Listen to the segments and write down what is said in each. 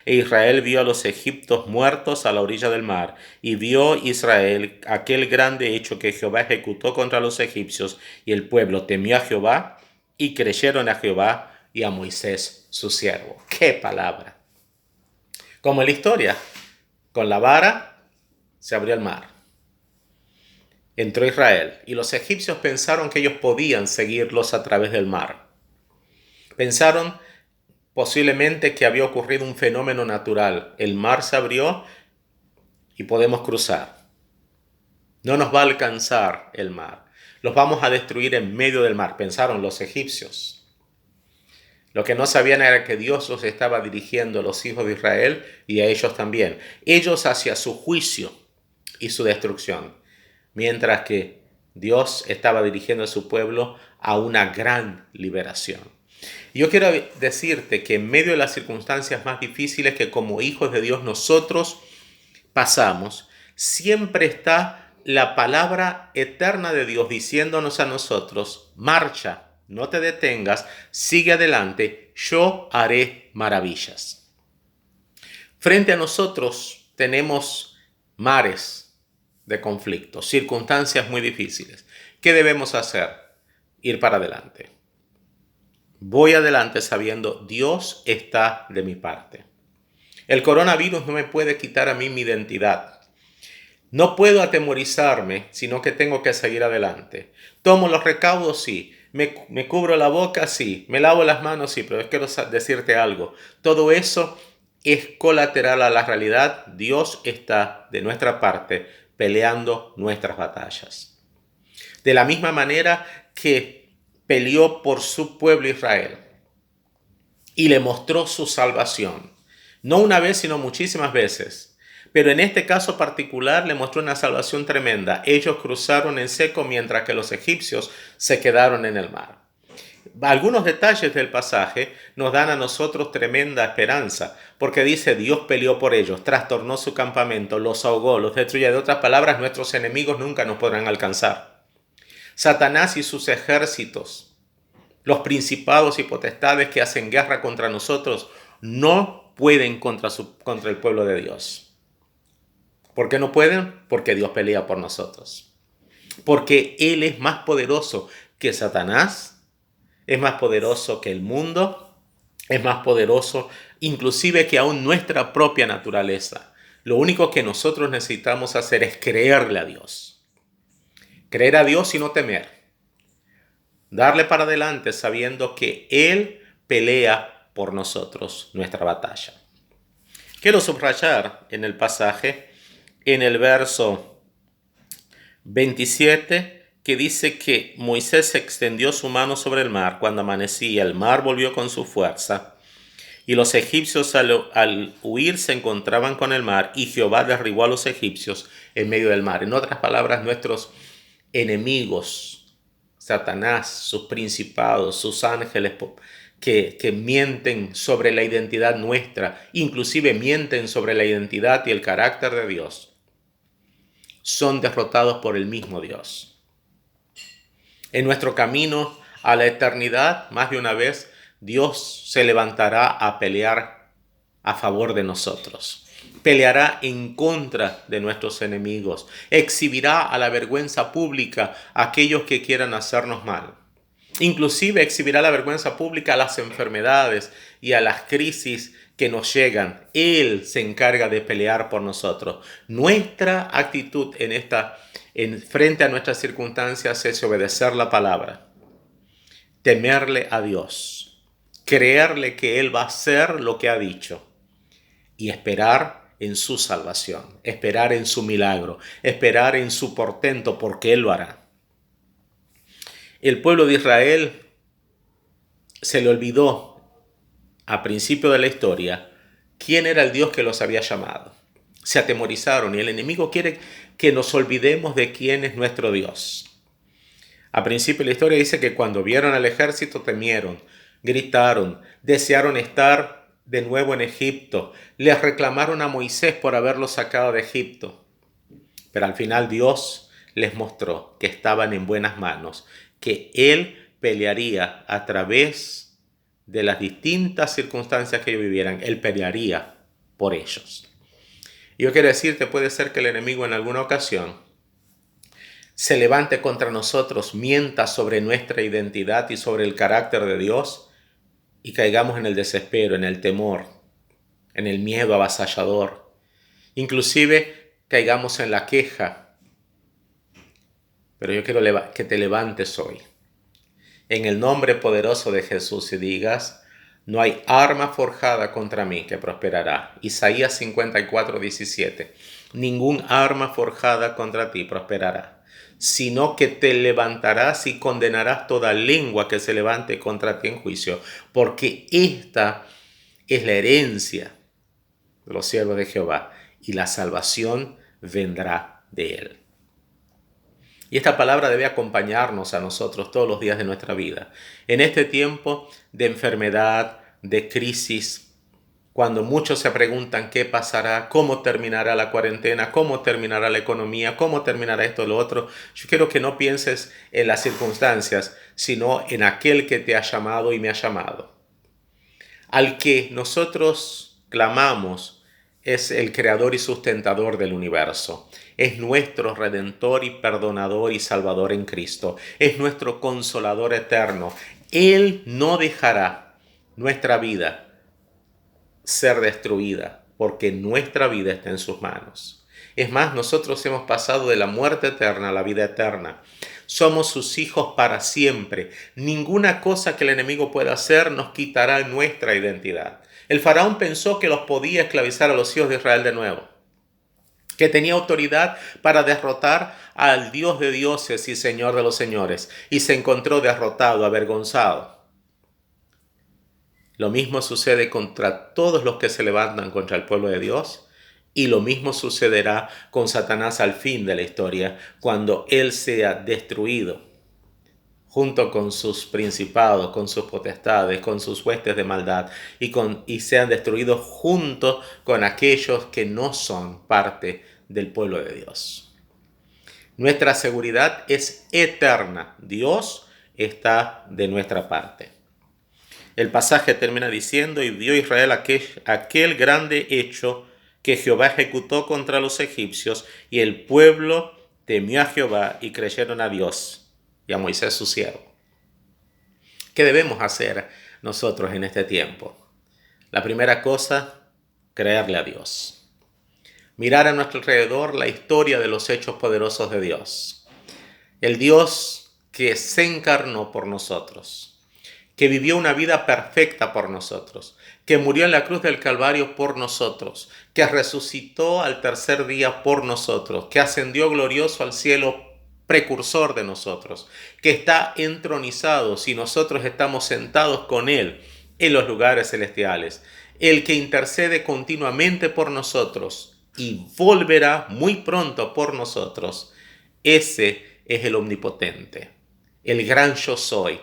E Israel vio a los egipcios muertos a la orilla del mar, y vio Israel aquel grande hecho que Jehová ejecutó contra los egipcios, y el pueblo temió a Jehová, y creyeron a Jehová y a Moisés su siervo. ¡Qué palabra! Como en la historia, con la vara se abrió el mar. Entró Israel, y los egipcios pensaron que ellos podían seguirlos a través del mar. Pensaron posiblemente que había ocurrido un fenómeno natural. El mar se abrió y podemos cruzar. No nos va a alcanzar el mar. Los vamos a destruir en medio del mar, pensaron los egipcios. Lo que no sabían era que Dios los estaba dirigiendo a los hijos de Israel y a ellos también. Ellos hacia su juicio y su destrucción, mientras que Dios estaba dirigiendo a su pueblo a una gran liberación. Y yo quiero decirte que en medio de las circunstancias más difíciles que como hijos de Dios nosotros pasamos, siempre está la palabra eterna de Dios diciéndonos a nosotros: marcha, no te detengas, sigue adelante, yo haré maravillas. Frente a nosotros tenemos mares de conflicto, circunstancias muy difíciles. ¿Qué debemos hacer? Ir para adelante. Voy adelante sabiendo Dios está de mi parte. El coronavirus no me puede quitar a mí mi identidad. No puedo atemorizarme, sino que tengo que seguir adelante. Tomo los recaudos, sí. Me cubro la boca, sí. Me lavo las manos, sí. Pero quiero decirte algo. Todo eso es colateral a la realidad. Dios está de nuestra parte peleando nuestras batallas. De la misma manera que peleó por su pueblo Israel y le mostró su salvación. No una vez, sino muchísimas veces. Pero en este caso particular le mostró una salvación tremenda. Ellos cruzaron en seco mientras que los egipcios se quedaron en el mar. Algunos detalles del pasaje nos dan a nosotros tremenda esperanza, porque dice: Dios peleó por ellos, trastornó su campamento, los ahogó, los destruyó. De otras palabras, nuestros enemigos nunca nos podrán alcanzar. Satanás y sus ejércitos, los principados y potestades que hacen guerra contra nosotros, no pueden contra el pueblo de Dios. ¿Por qué no pueden? Porque Dios pelea por nosotros. Porque Él es más poderoso que Satanás, es más poderoso que el mundo, es más poderoso inclusive que aún nuestra propia naturaleza. Lo único que nosotros necesitamos hacer es creerle a Dios. Creer a Dios y no temer. Darle para adelante sabiendo que Él pelea por nosotros nuestra batalla. Quiero subrayar en el pasaje, en el verso 27, que dice que Moisés extendió su mano sobre el mar cuando amanecía. El mar volvió con su fuerza y los egipcios al huir se encontraban con el mar, y Jehová derribó a los egipcios en medio del mar. En otras palabras, nuestros enemigos, Satanás, sus principados, sus ángeles que mienten sobre la identidad nuestra, inclusive mienten sobre la identidad y el carácter de Dios, son derrotados por el mismo Dios. En nuestro camino a la eternidad, más de una vez, Dios se levantará a pelear a favor de nosotros. Peleará en contra de nuestros enemigos. Exhibirá a la vergüenza pública a aquellos que quieran hacernos mal. Inclusive exhibirá la vergüenza pública a las enfermedades y a las crisis que nos llegan. Él se encarga de pelear por nosotros. Nuestra actitud frente a nuestras circunstancias es obedecer la palabra, temerle a Dios, creerle que Él va a hacer lo que ha dicho y esperar en su salvación, esperar en su milagro, esperar en su portento, porque Él lo hará. El pueblo de Israel se le olvidó a principio de la historia quién era el Dios que los había llamado. Se atemorizaron y el enemigo quiere que nos olvidemos de quién es nuestro Dios. A principio de la historia dice que cuando vieron al ejército temieron, gritaron, desearon estar de nuevo en Egipto, les reclamaron a Moisés por haberlos sacado de Egipto. Pero al final Dios les mostró que estaban en buenas manos, que Él pelearía a través de las distintas circunstancias que ellos vivieran. Él pelearía por ellos. Yo quiero decirte, puede ser que el enemigo en alguna ocasión se levante contra nosotros, mienta sobre nuestra identidad y sobre el carácter de Dios y caigamos en el desespero, en el temor, en el miedo avasallador. Inclusive caigamos en la queja. Pero yo quiero que te levantes hoy, en el nombre poderoso de Jesús, y digas: no hay arma forjada contra mí que prosperará. Isaías 54:17. Ningún arma forjada contra ti prosperará, sino que te levantarás y condenarás toda lengua que se levante contra ti en juicio, porque esta es la herencia de los siervos de Jehová, y la salvación vendrá de él. Y esta palabra debe acompañarnos a nosotros todos los días de nuestra vida. En este tiempo de enfermedad, de crisis, cuando muchos se preguntan qué pasará, cómo terminará la cuarentena, cómo terminará la economía, cómo terminará esto o lo otro, yo quiero que no pienses en las circunstancias, sino en aquel que te ha llamado y me ha llamado. Al que nosotros clamamos es el creador y sustentador del universo. Es nuestro redentor y perdonador y salvador en Cristo. Es nuestro consolador eterno. Él no dejará nuestra vida ser destruida, porque nuestra vida está en sus manos. Es más, nosotros hemos pasado de la muerte eterna a la vida eterna. Somos sus hijos para siempre. Ninguna cosa que el enemigo pueda hacer nos quitará nuestra identidad. El faraón pensó que los podía esclavizar a los hijos de Israel de nuevo, que tenía autoridad para derrotar al Dios de dioses y Señor de los señores, y se encontró derrotado, avergonzado. Lo mismo sucede contra todos los que se levantan contra el pueblo de Dios, y lo mismo sucederá con Satanás al fin de la historia, cuando él sea destruido, junto con sus principados, con sus potestades, con sus huestes de maldad, y sean destruidos junto con aquellos que no son parte del pueblo de Dios. Nuestra seguridad es eterna. Dios está de nuestra parte. El pasaje termina diciendo: y vio Israel aquel grande hecho que Jehová ejecutó contra los egipcios, y el pueblo temió a Jehová y creyeron a Dios y a Moisés su siervo. ¿Qué debemos hacer nosotros en este tiempo? La primera cosa, creerle a Dios. Mirar a nuestro alrededor la historia de los hechos poderosos de Dios. El Dios que se encarnó por nosotros, que vivió una vida perfecta por nosotros, que murió en la cruz del Calvario por nosotros, que resucitó al tercer día por nosotros, que ascendió glorioso al cielo precursor de nosotros, que está entronizado si nosotros estamos sentados con Él en los lugares celestiales, el que intercede continuamente por nosotros y volverá muy pronto por nosotros. Ese es el omnipotente, el gran yo soy.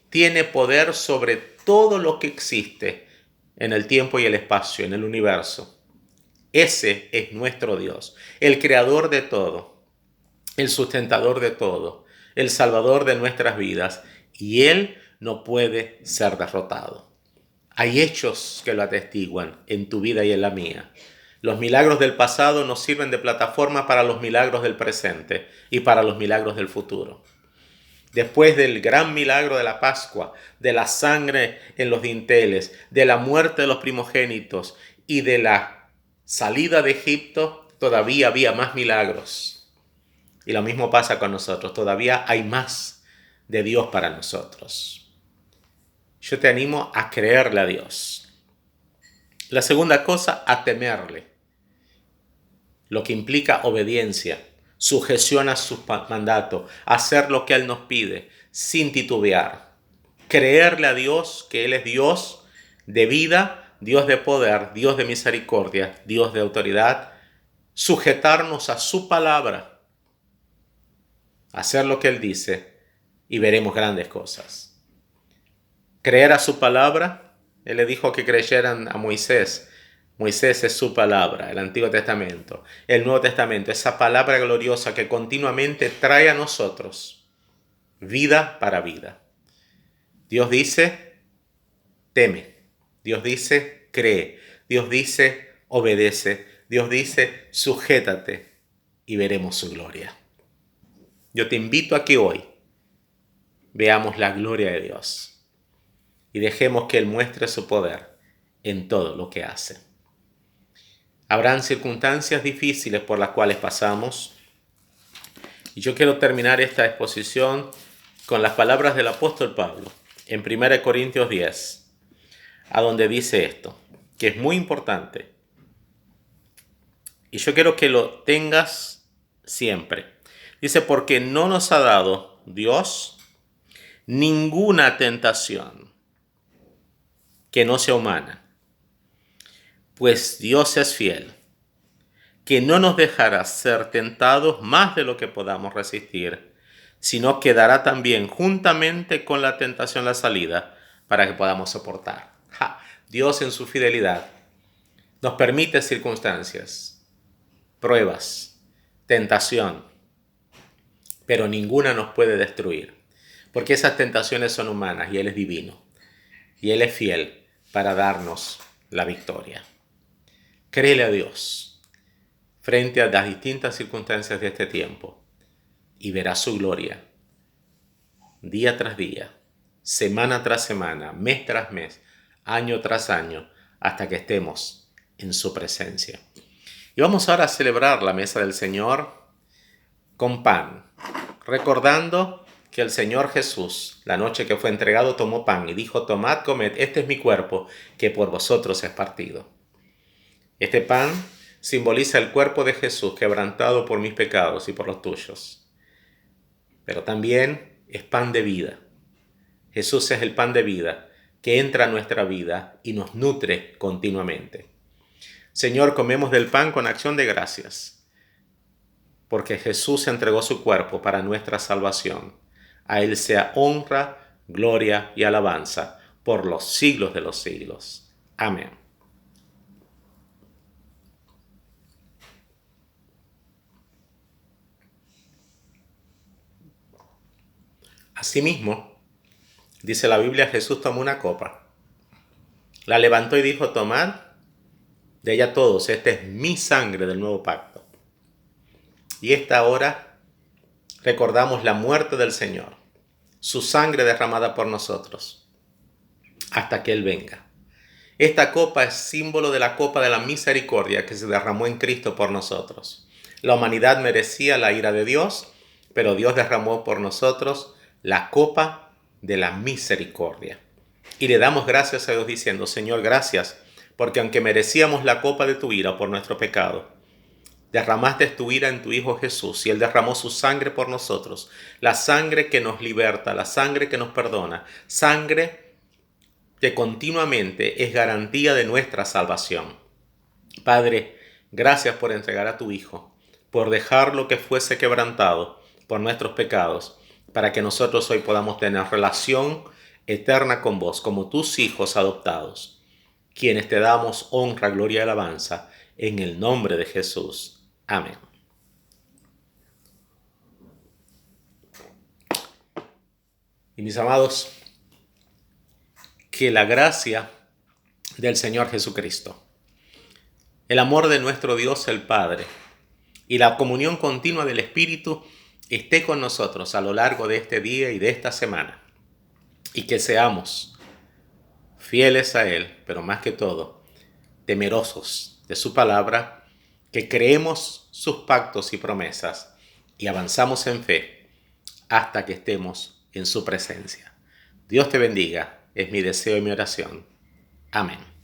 Tiene poder sobre todo lo que existe en el tiempo y el espacio, en el universo. Ese es nuestro Dios, el creador de todo, el sustentador de todo, el salvador de nuestras vidas, y Él no puede ser derrotado. Hay hechos que lo atestiguan en tu vida y en la mía. Los milagros del pasado nos sirven de plataforma para los milagros del presente y para los milagros del futuro. Después del gran milagro de la Pascua, de la sangre en los dinteles, de la muerte de los primogénitos y de la salida de Egipto, todavía había más milagros. Y lo mismo pasa con nosotros, todavía hay más de Dios para nosotros. Yo te animo a creerle a Dios. La segunda cosa, a temerle, lo que implica obediencia, sujeción a su mandato, hacer lo que Él nos pide, sin titubear. Creerle a Dios que Él es Dios de vida, Dios de poder, Dios de misericordia, Dios de autoridad. Sujetarnos a su palabra, hacer lo que Él dice, y veremos grandes cosas. Creer a su palabra, Él le dijo que creyeran a Moisés. Moisés es su palabra, el Antiguo Testamento, el Nuevo Testamento, esa palabra gloriosa que continuamente trae a nosotros vida para vida. Dios dice, teme. Dios dice, cree. Dios dice, obedece. Dios dice, sujétate y veremos su gloria. Yo te invito a que hoy veamos la gloria de Dios y dejemos que Él muestre su poder en todo lo que hace. Habrán circunstancias difíciles por las cuales pasamos, y yo quiero terminar esta exposición con las palabras del apóstol Pablo en 1 Corintios 10, a donde dice esto, que es muy importante. Y yo quiero que lo tengas siempre. Dice, porque no nos ha dado Dios ninguna tentación que no sea humana, pues Dios es fiel, que no nos dejará ser tentados más de lo que podamos resistir, sino que dará también juntamente con la tentación la salida para que podamos soportar. Dios en su fidelidad nos permite circunstancias, pruebas, tentación, pero ninguna nos puede destruir, porque esas tentaciones son humanas y Él es divino, y Él es fiel para darnos la victoria. Créele a Dios frente a las distintas circunstancias de este tiempo y verás su gloria día tras día, semana tras semana, mes tras mes, año tras año, hasta que estemos en su presencia. Y vamos ahora a celebrar la mesa del Señor con pan, recordando que el Señor Jesús, la noche que fue entregado, tomó pan y dijo, tomad, comed, este es mi cuerpo, que por vosotros es partido. Este pan simboliza el cuerpo de Jesús, quebrantado por mis pecados y por los tuyos. Pero también es pan de vida. Jesús es el pan de vida que entra a nuestra vida y nos nutre continuamente. Señor, comemos del pan con acción de gracias, porque Jesús entregó su cuerpo para nuestra salvación. A Él sea honra, gloria y alabanza por los siglos de los siglos. Amén. Asimismo, dice la Biblia, Jesús tomó una copa, la levantó y dijo, tomad de ella todos, esta es mi sangre del nuevo pacto. Y esta hora recordamos la muerte del Señor, su sangre derramada por nosotros, hasta que Él venga. Esta copa es símbolo de la copa de la misericordia que se derramó en Cristo por nosotros. La humanidad merecía la ira de Dios, pero Dios derramó por nosotros la copa de la misericordia. Y le damos gracias a Dios diciendo, Señor, gracias, porque aunque merecíamos la copa de tu ira por nuestro pecado, derramaste tu ira en tu Hijo Jesús y Él derramó su sangre por nosotros, la sangre que nos liberta, la sangre que nos perdona, sangre que continuamente es garantía de nuestra salvación. Padre, gracias por entregar a tu Hijo, por dejarlo que fuese quebrantado por nuestros pecados, para que nosotros hoy podamos tener relación eterna con vos, como tus hijos adoptados, quienes te damos honra, gloria y alabanza, en el nombre de Jesús. Amén. Y mis amados, que la gracia del Señor Jesucristo, el amor de nuestro Dios el Padre y la comunión continua del Espíritu esté con nosotros a lo largo de este día y de esta semana. Y que seamos fieles a Él, pero más que todo, temerosos de su palabra, que creemos sus pactos y promesas y avanzamos en fe hasta que estemos en su presencia. Dios te bendiga, es mi deseo y mi oración. Amén.